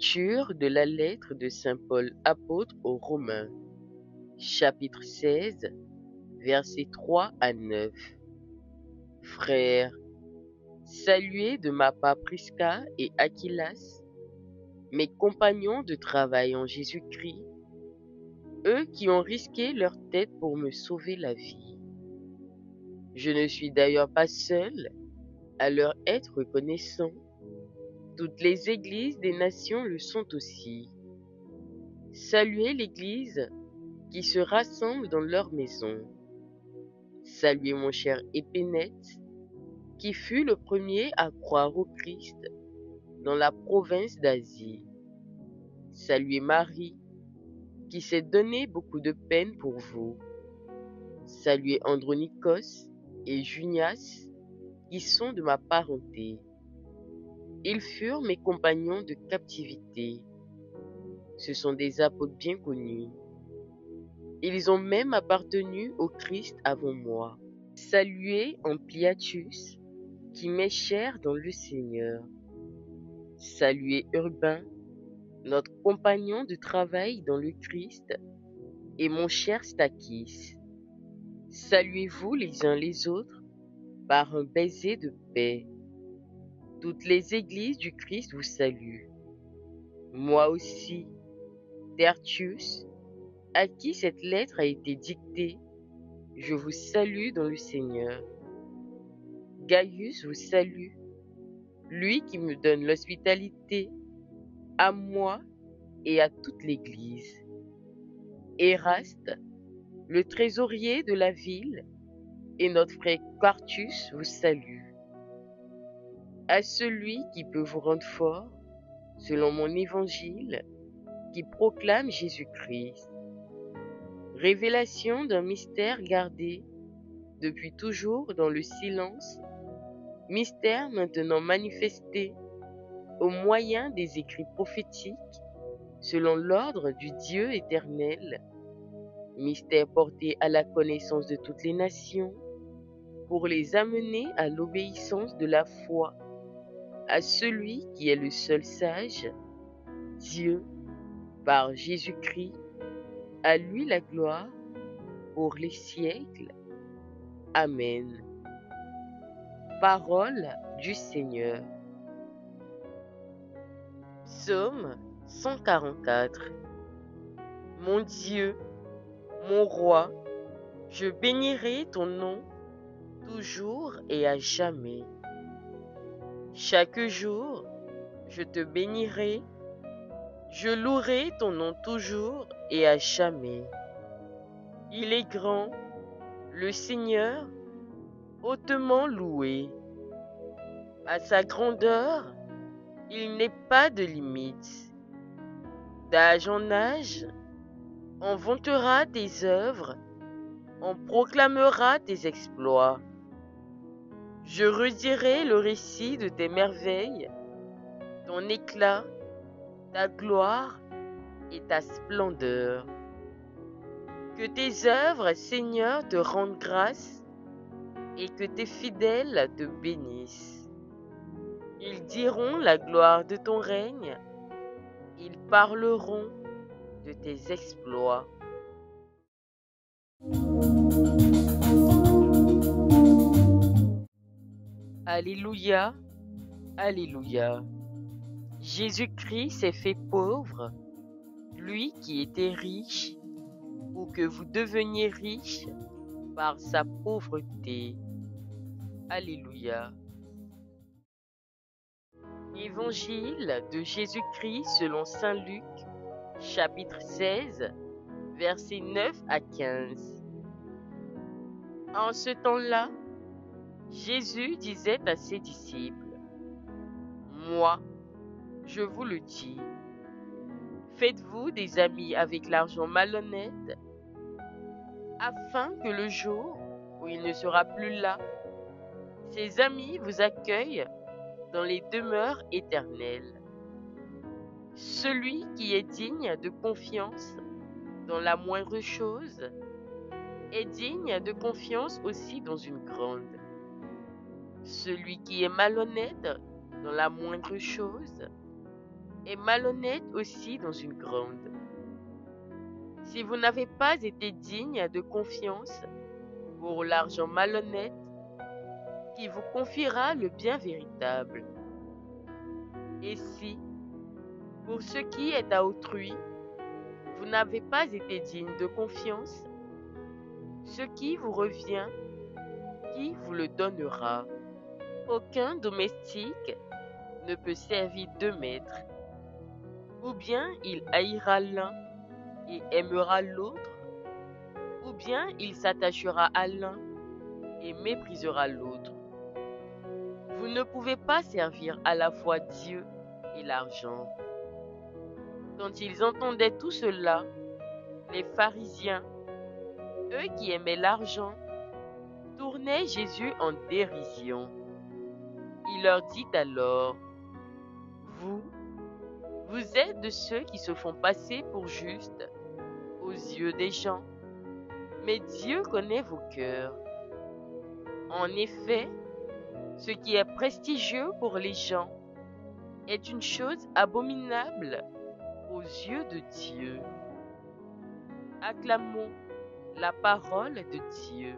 Lecture de la lettre de saint Paul apôtre aux Romains, chapitre 16, versets 3 à 9. Frères, saluez de ma part Prisca et Aquilas, mes compagnons de travail en Jésus-Christ, eux qui ont risqué leur tête pour me sauver la vie. Je ne suis d'ailleurs pas seul à leur être reconnaissant. Toutes les églises des nations le sont aussi. Saluez l'Église qui se rassemble dans leur maison. Saluez mon cher Épénète, qui fut le premier à croire au Christ dans la province d'Asie. Saluez Marie, qui s'est donné beaucoup de peine pour vous. Saluez Andronikos et Junias, qui sont de ma parenté. Ils furent mes compagnons de captivité. Ce sont des apôtres bien connus. Ils ont même appartenu au Christ avant moi. Saluez Ampliatus, qui m'est cher dans le Seigneur. Saluez Urbain, notre compagnon de travail dans le Christ, et mon cher Stachys. Saluez-vous les uns les autres par un baiser de paix. Toutes les églises du Christ vous saluent. Moi aussi, Tertius, à qui cette lettre a été dictée, je vous salue dans le Seigneur. Gaius vous salue, lui qui me donne l'hospitalité, à moi et à toute l'Église. Éraste, le trésorier de la ville, et notre frère Quartus vous saluent. À celui qui peut vous rendre fort, selon mon évangile, qui proclame Jésus-Christ. Révélation d'un mystère gardé depuis toujours dans le silence, mystère maintenant manifesté au moyen des écrits prophétiques, selon l'ordre du Dieu éternel, mystère porté à la connaissance de toutes les nations, pour les amener à l'obéissance de la foi, à celui qui est le seul sage, Dieu, par Jésus-Christ, à lui la gloire, pour les siècles. Amen. Parole du Seigneur. Psaume 144. Mon Dieu, mon roi, je bénirai ton nom toujours et à jamais. Chaque jour, je te bénirai, je louerai ton nom toujours et à jamais. Il est grand, le Seigneur, hautement loué. À sa grandeur, il n'est pas de limite. D'âge en âge, on vantera tes œuvres, on proclamera tes exploits. Je redirai le récit de tes merveilles, ton éclat, ta gloire et ta splendeur. Que tes œuvres, Seigneur, te rendent grâce et que tes fidèles te bénissent. Ils diront la gloire de ton règne, ils parleront de tes exploits. Alléluia, Alléluia. Jésus-Christ s'est fait pauvre, lui qui était riche, pour que vous deveniez riches par sa pauvreté. Alléluia. Évangile de Jésus-Christ selon saint Luc, chapitre 16, versets 9 à 15. En ce temps-là, Jésus disait à ses disciples, « Moi, je vous le dis, faites-vous des amis avec l'argent malhonnête, afin que le jour où il ne sera plus là, ces amis vous accueillent dans les demeures éternelles. Celui qui est digne de confiance dans la moindre chose est digne de confiance aussi dans une grande. Celui qui est malhonnête dans la moindre chose et malhonnête aussi dans une grande. Si vous n'avez pas été digne de confiance pour l'argent malhonnête, qui vous confiera le bien véritable? Et si, pour ce qui est à autrui, vous n'avez pas été digne de confiance, ce qui vous revient, qui vous le donnera? Aucun domestique ne peut servir deux maîtres. Ou bien il haïra l'un et aimera l'autre, ou bien il s'attachera à l'un et méprisera l'autre. Vous ne pouvez pas servir à la fois Dieu et l'argent. Quand ils entendaient tout cela, les pharisiens, eux qui aimaient l'argent, tournaient Jésus en dérision. Il leur dit alors, Vous, vous êtes de ceux qui se font passer pour justes aux yeux des gens, mais Dieu connaît vos cœurs. En effet, ce qui est prestigieux pour les gens est une chose abominable aux yeux de Dieu. Acclamons la parole de Dieu.